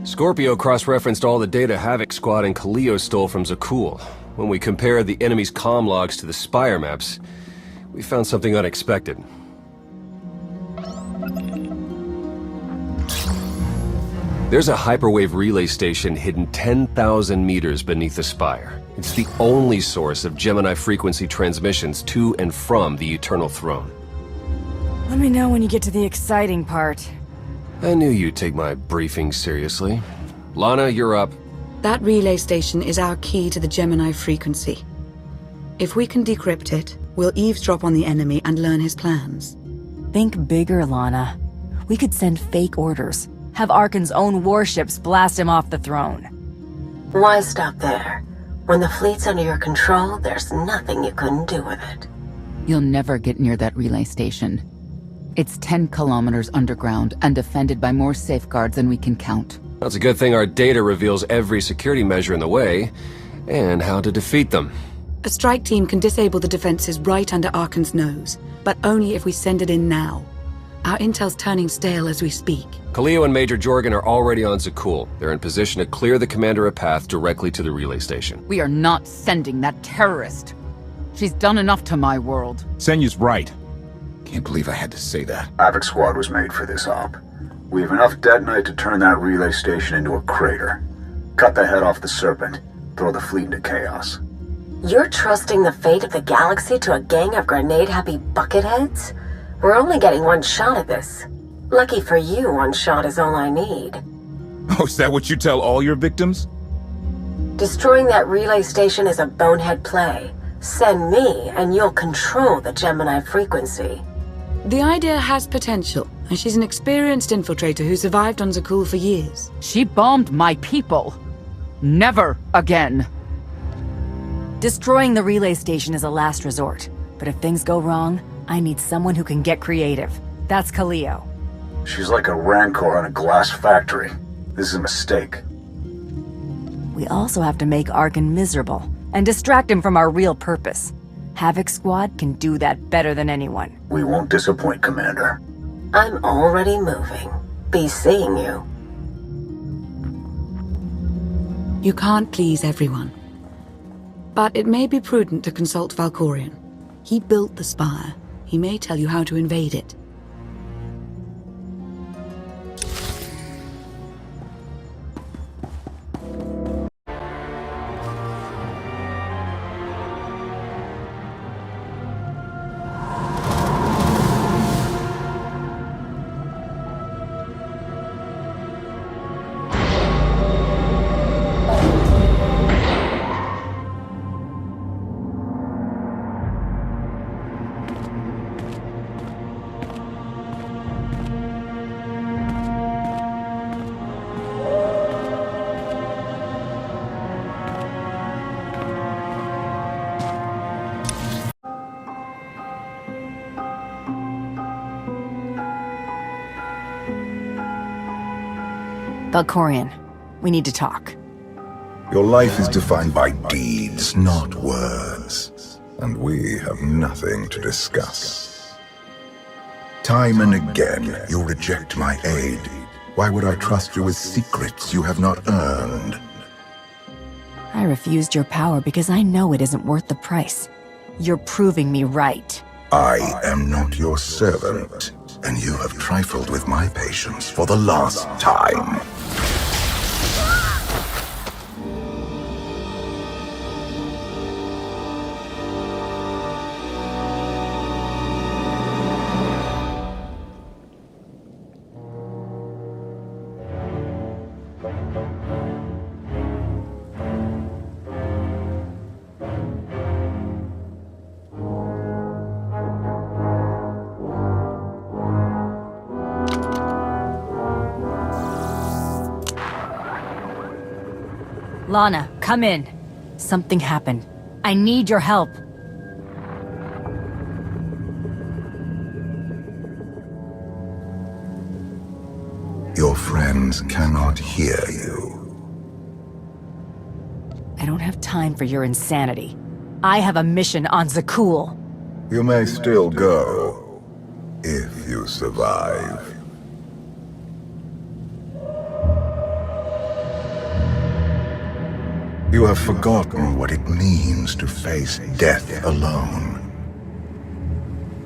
Scorpio cross-referenced all the data Havoc Squad and Kaleo stole from Zakul. When we compared the enemy's comm logs to the Spire maps, we found something unexpected. There's a hyperwave relay station hidden 10,000 meters beneath the Spire. It's the only source of Gemini frequency transmissions to and from the Eternal Throne. Let me know when you get to the exciting part. I knew you'd take my briefing seriously. Lana, you're up. That relay station is our key to the Gemini frequency. If we can decrypt it, we'll eavesdrop on the enemy and learn his plans. Think bigger, Lana. We could send fake orders. Have Arkan's own warships blast him off the throne. Why stop there? When the fleet's under your control, there's nothing you couldn't do with it. You'll never get near that relay station. It's 10 kilometers underground and defended by more safeguards than we can count. That's a good thing our data reveals every security measure in the way, and how to defeat them. A strike team can disable the defenses right under Arkan's nose, but only if we send it in now. Our intel's turning stale as we speak. Kaleo and Major Jorgen are already on Zakul. They're in position to clear the commander a path directly to the relay station. We are not sending that terrorist. She's done enough to my world. Senyu's right. Can't believe I had to say that. Havoc Squad was made for this op. We have enough detonite to turn that relay station into a crater. Cut the head off the Serpent. Throw the fleet into chaos. You're trusting the fate of the galaxy to a gang of grenade-happy bucketheads? We're only getting one shot at this. Lucky for you, one shot is all I need. Oh, is that what you tell all your victims? Destroying that relay station is a bonehead play. Send me, and you'll control the Gemini frequency. The idea has potential, and she's an experienced infiltrator who survived on Zakul for years. She bombed my people. Never again. Destroying the relay station is a last resort. But if things go wrong, I need someone who can get creative. That's Kaleo. She's like a rancor on a glass factory. This is a mistake. We also have to make Arkan miserable and distract him from our real purpose. Havoc Squad can do that better than anyone. We won't disappoint, Commander. I'm already moving. Be seeing you. You can't please everyone. But it may be prudent to consult Valkorion. He built the Spire. He may tell you how to invade it. Valkorion, we need to talk. Your life is defined by deeds, not words. And we have nothing to discuss. Time and again, you reject my aid. Why would I trust you with secrets you have not earned? I refused your power because I know it isn't worth the price. You're proving me right. I am not your servant, and you have trifled with my patience for the last time. Lana, come in. Something happened. I need your help. Your friends cannot hear you. I don't have time for your insanity. I have a mission on Zakul. You may still go, if you survive. You have forgotten what it means to face death alone.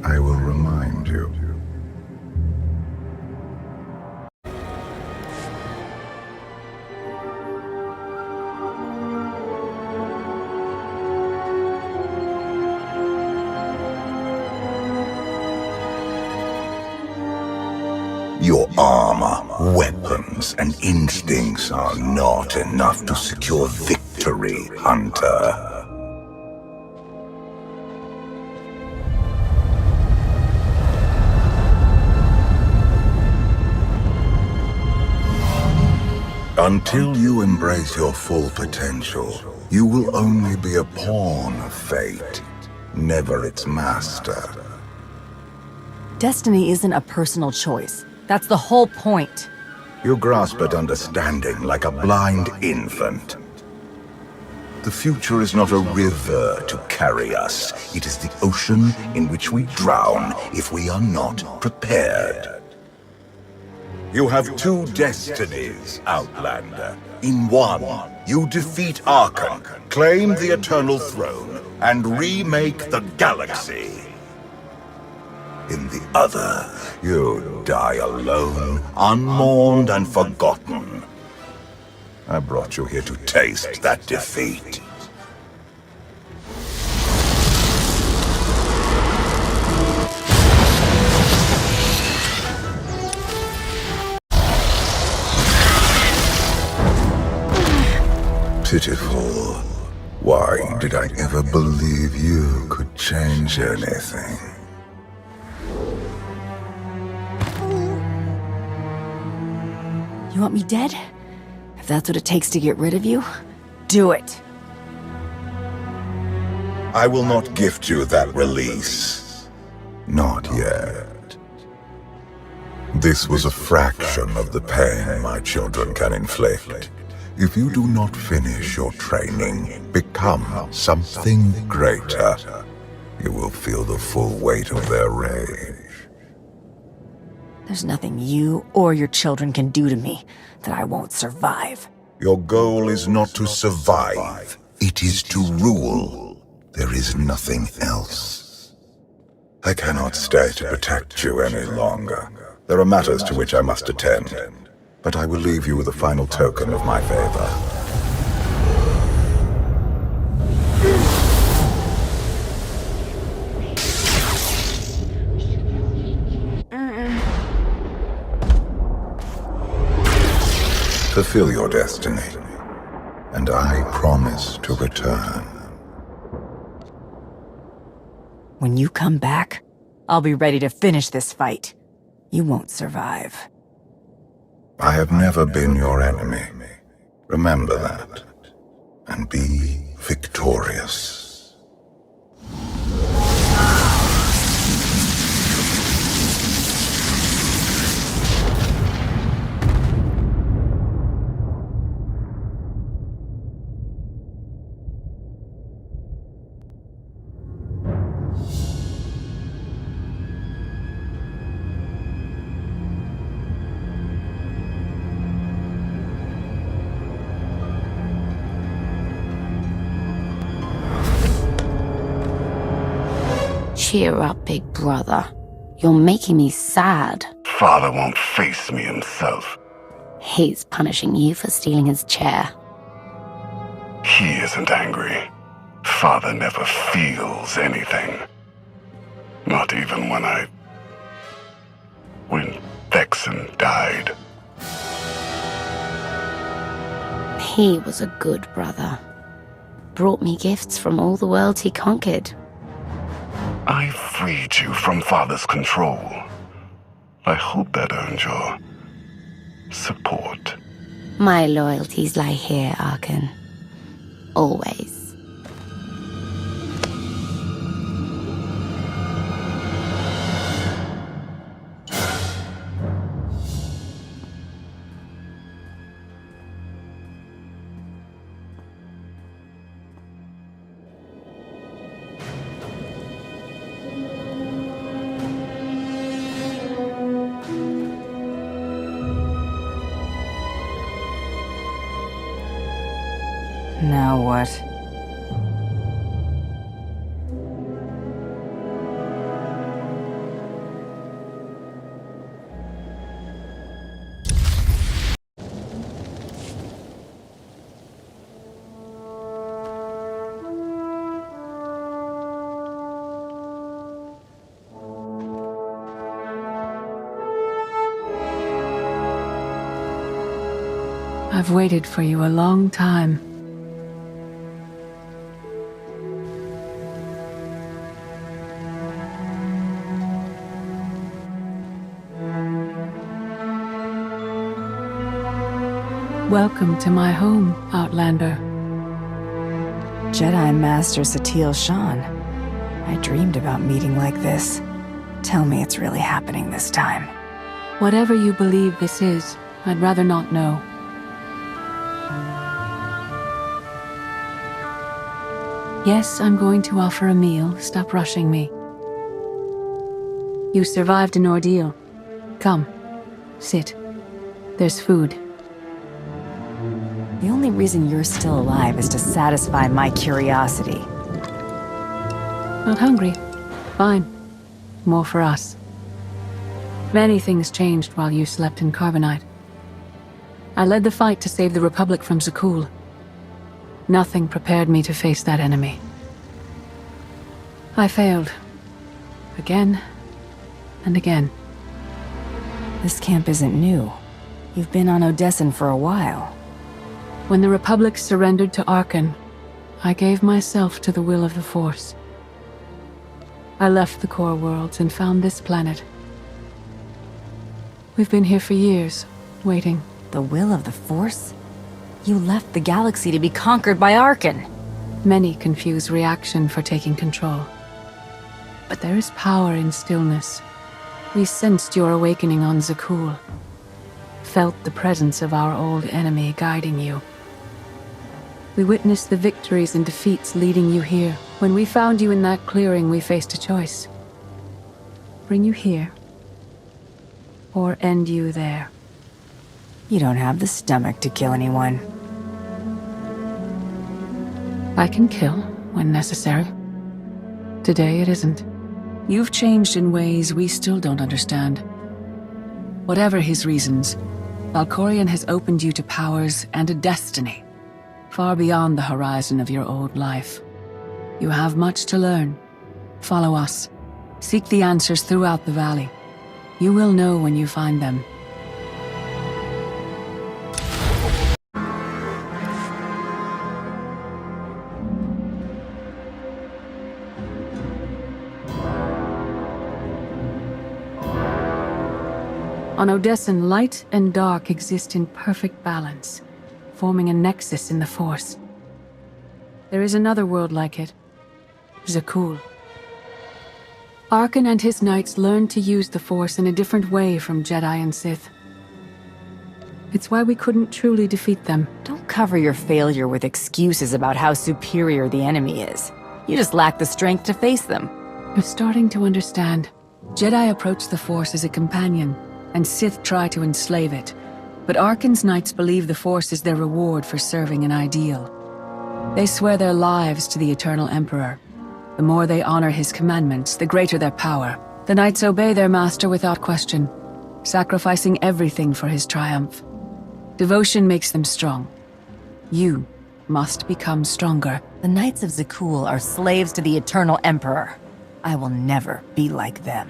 I will remind you. Your armor, weapons, and instincts are not enough to secure victory, Hunter. Until you embrace your full potential, you will only be a pawn of fate, never its master. Destiny isn't a personal choice. That's the whole point. You grasp at understanding like a blind infant. The future is not a river to carry us. It is the ocean in which we drown if we are not prepared. You have two destinies, Outlander. In one, you defeat Arkham, claim the Eternal Throne, and remake the galaxy. In the other, you die alone, unmourned and forgotten. I brought you here to taste that defeat. Pitiful. Why did I ever believe you could change anything? You want me dead? If that's what it takes to get rid of you, do it. I will not gift you that release. Not yet. This was a fraction of the pain my children can inflict. If you do not finish your training, become something greater, you will feel the full weight of their rage. There's nothing you or your children can do to me that I won't survive. Your goal is not to survive. It is to rule. There is nothing else. I cannot stay to protect you any longer. There are matters to which I must attend. But I will leave you with a final token of my favor. Fulfill your destiny, and I promise to return. When you come back, I'll be ready to finish this fight. You won't survive. I have never been your enemy. Remember that, and be victorious. Cheer up, big brother. You're making me sad. Father won't face me himself. He's punishing you for stealing his chair. He isn't angry. Father never feels anything. Not even when Vexen died. He was a good brother. Brought me gifts from all the worlds he conquered. I freed you from Father's control. I hope that earned your support. My loyalties lie here, Arkan. Always. Now what? I've waited for you a long time. Welcome to my home, Outlander. Jedi Master Satil Shan. I dreamed about meeting like this. Tell me it's really happening this time. Whatever you believe this is, I'd rather not know. Yes, I'm going to offer a meal. Stop rushing me. You survived an ordeal. Come, sit. There's food. The only reason you're still alive is to satisfy my curiosity. Not hungry? Fine. More for us. Many things changed while you slept in Carbonite. I led the fight to save the Republic from Zakul. Nothing prepared me to face that enemy. I failed. Again and again. This camp isn't new. You've been on Odessen for a while. When the Republic surrendered to Arkan, I gave myself to the will of the Force. I left the core worlds and found this planet. We've been here for years, waiting. The will of the Force? You left the galaxy to be conquered by Arkan. Many confuse reaction for taking control. But there is power in stillness. We sensed your awakening on Zakul. Felt the presence of our old enemy guiding you. We witnessed the victories and defeats leading you here. When we found you in that clearing, we faced a choice. Bring you here, or end you there. You don't have the stomach to kill anyone. I can kill when necessary. Today it isn't. You've changed in ways we still don't understand. Whatever his reasons, Valkorion has opened you to powers and a destiny, far beyond the horizon of your old life. You have much to learn. Follow us. Seek the answers throughout the valley. You will know when you find them. On Odessen, light and dark exist in perfect balance, forming a nexus in the Force. There is another world like it, Zakul. Arkan and his knights learned to use the Force in a different way from Jedi and Sith. It's why we couldn't truly defeat them. Don't cover your failure with excuses about how superior the enemy is. You just lack the strength to face them. You're starting to understand. Jedi approach the Force as a companion, and Sith try to enslave it. But Arkan's knights believe the Force is their reward for serving an ideal. They swear their lives to the Eternal Emperor. The more they honor his commandments, the greater their power. The knights obey their master without question, sacrificing everything for his triumph. Devotion makes them strong. You must become stronger. The Knights of Zakul are slaves to the Eternal Emperor. I will never be like them.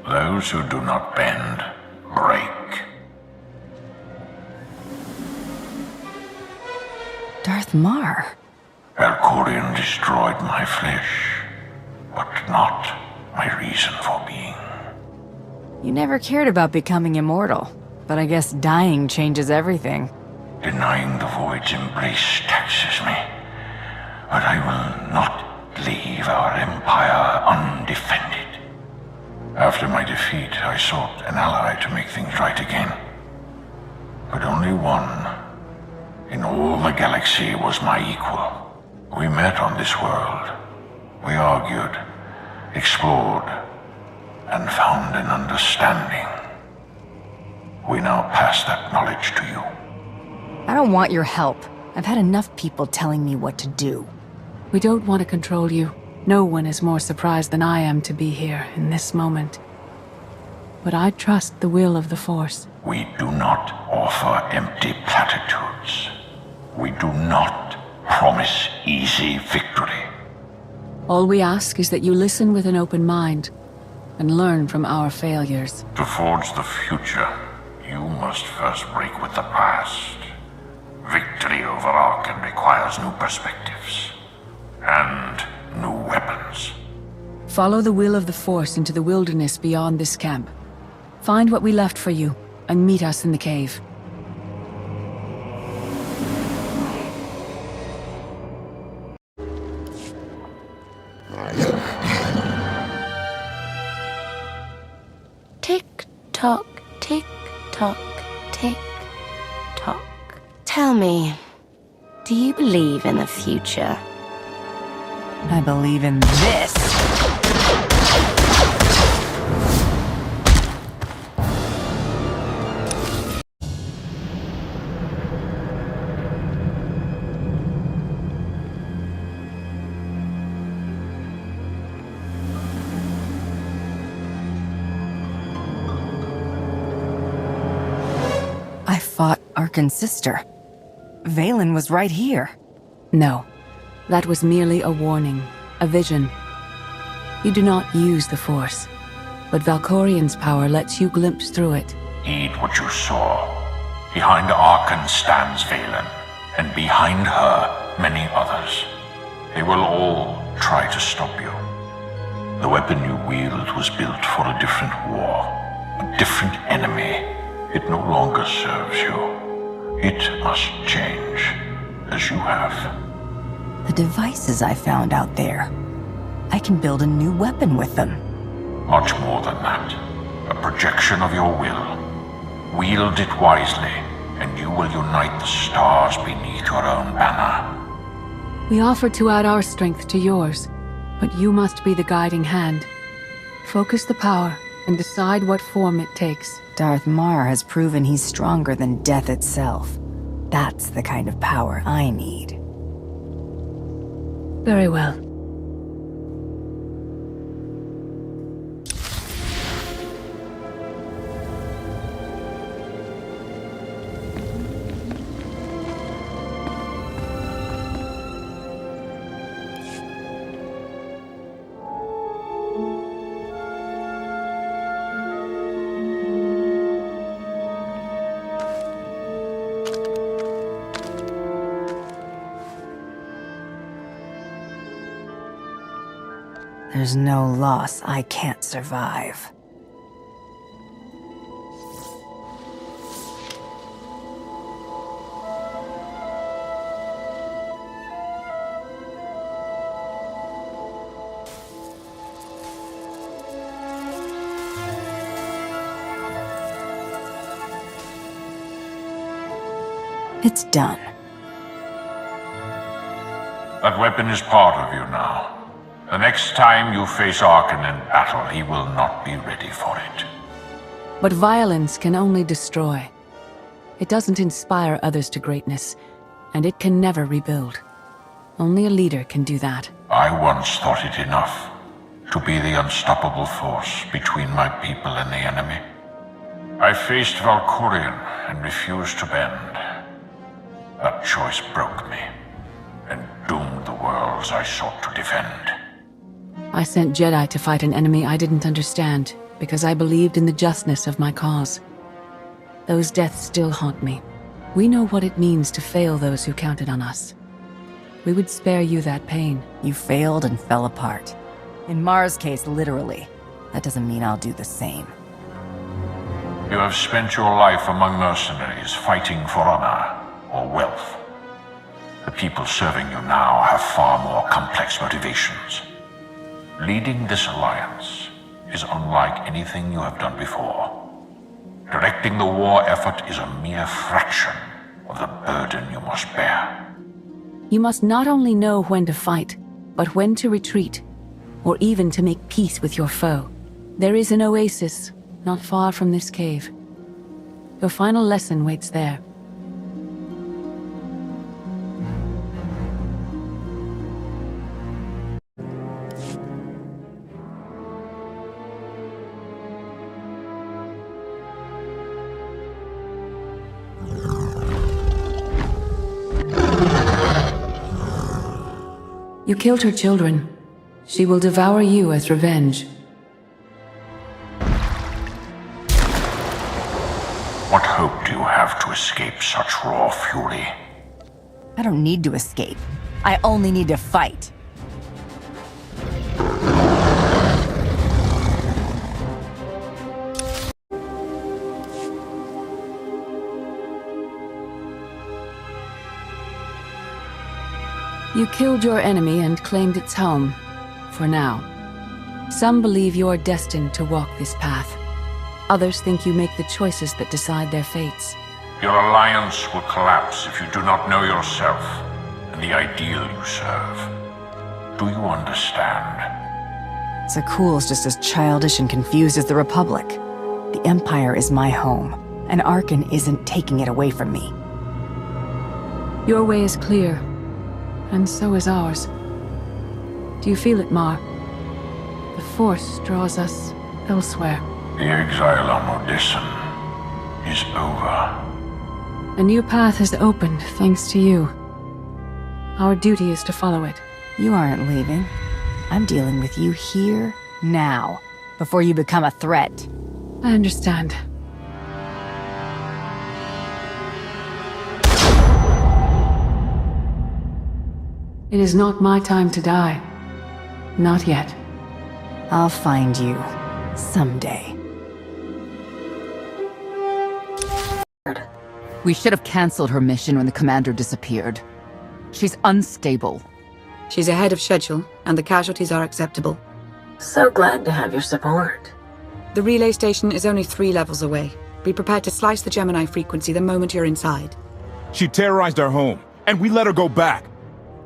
Those who do not bend, break. Darth Mar. Valkorion destroyed my flesh, but not my reason for being. You never cared about becoming immortal, but I guess dying changes everything. Denying the void's embrace taxes me, but I will not leave our empire undefended. After my defeat, I sought an ally to make things right again. But only one in all the galaxy was my equal. We met on this world. We argued, explored, and found an understanding. We now pass that knowledge to you. I don't want your help. I've had enough people telling me what to do. We don't want to control you. No one is more surprised than I am to be here in this moment. But I trust the will of the Force. We do not offer empty platitudes. We do not promise easy victory. All we ask is that you listen with an open mind and learn from our failures. To forge the future, you must first break with the past. Victory over Arkan requires new perspectives and new weapons. Follow the will of the Force into the wilderness beyond this camp. Find what we left for you, and meet us in the cave. Tick-tock, tick-tock, tick-tock. Tell me, do you believe in the future? I believe in this. I fought Arkan's sister. Valen was right here. No, that was merely a warning, a vision. You do not use the Force, but Valkorian's power lets you glimpse through it. Heed what you saw. Behind Arkan stands Valen, and behind her, many others. They will all try to stop you. The weapon you wield was built for a different war, a different enemy. It no longer serves you. It must change, as you have. The devices I found out there. I can build a new weapon with them. Much more than that. A projection of your will. Wield it wisely, and you will unite the stars beneath your own banner. We offer to add our strength to yours, but you must be the guiding hand. Focus the power and decide what form it takes. Darth Mar has proven he's stronger than death itself. That's the kind of power I need. Very well. There's no loss I can't survive. It's done. That weapon is part of you now. The next time you face Arkan in battle, he will not be ready for it. But violence can only destroy. It doesn't inspire others to greatness, and it can never rebuild. Only a leader can do that. I once thought it enough to be the unstoppable force between my people and the enemy. I faced Valkorian and refused to bend. That choice broke me and doomed the worlds I sought to defend. I sent Jedi to fight an enemy I didn't understand, because I believed in the justness of my cause. Those deaths still haunt me. We know what it means to fail those who counted on us. We would spare you that pain. You failed and fell apart. In Mar's case, literally. That doesn't mean I'll do the same. You have spent your life among mercenaries, fighting for honor or wealth. The people serving you now have far more complex motivations. Leading this alliance is unlike anything you have done before. Directing the war effort is a mere fraction of the burden you must bear. You must not only know when to fight, but when to retreat, or even to make peace with your foe. There is an oasis not far from this cave. Your final lesson waits there. You killed her children. She will devour you as revenge. What hope do you have to escape such raw fury? I don't need to escape. I only need to fight. You killed your enemy and claimed its home, for now. Some believe you're destined to walk this path. Others think you make the choices that decide their fates. Your alliance will collapse if you do not know yourself and the ideal you serve. Do you understand? Zakuul's just as childish and confused as the Republic. The Empire is my home, and Arkan isn't taking it away from me. Your way is clear, and so is ours. Do you feel it, Mar? The Force draws us elsewhere. The exile on Odessen is over. A new path has opened, thanks to you. Our duty is to follow it. You aren't leaving. I'm dealing with you here, now, before you become a threat. I understand. It is not my time to die. Not yet. I'll find you, someday. We should have cancelled her mission when the commander disappeared. She's unstable. She's ahead of schedule, and the casualties are acceptable. So glad to have your support. The relay station is only 3 levels away. Be prepared to slice the Gemini frequency the moment you're inside. She terrorized our home, and we let her go back.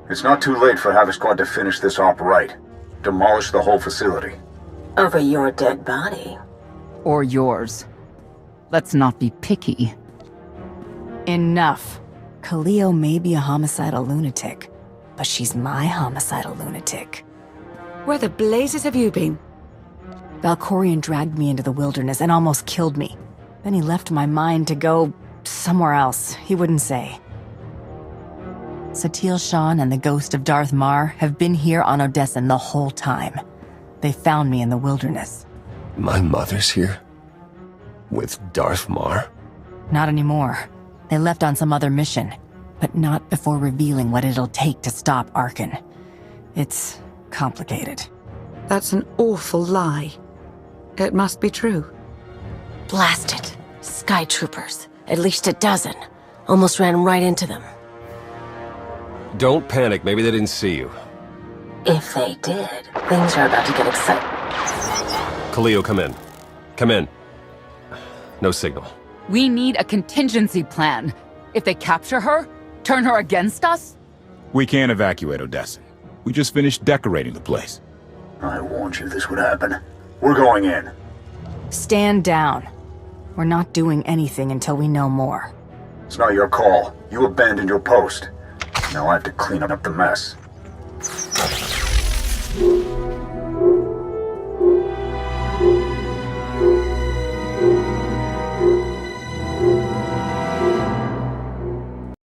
It's not too late for Havoc Squad to finish this op right. Demolish the whole facility. Over your dead body. Or yours. Let's not be picky. Enough. Khalil may be a homicidal lunatic, but she's my homicidal lunatic. Where the blazes have you been? Valkorion dragged me into the wilderness and almost killed me. Then he left my mind to go somewhere else. He wouldn't say. Satil Shan and the ghost of Darth Mar have been here on Odessen the whole time. They found me in the wilderness. My mother's here? With Darth Mar? Not anymore. They left on some other mission, but not before revealing what it'll take to stop Arkan. It's complicated. That's an awful lie. It must be true. Blast it. Sky troopers. At least a dozen. Almost ran right into them. Don't panic, maybe they didn't see you. If they did, things are about to get exciting. Khalil, come in. Come in. No signal. We need a contingency plan. If they capture her, turn her against us? We can't evacuate Odessen. We just finished decorating the place. I warned you this would happen. We're going in. Stand down. We're not doing anything until we know more. It's not your call. You abandoned your post. Now I have to clean up the mess.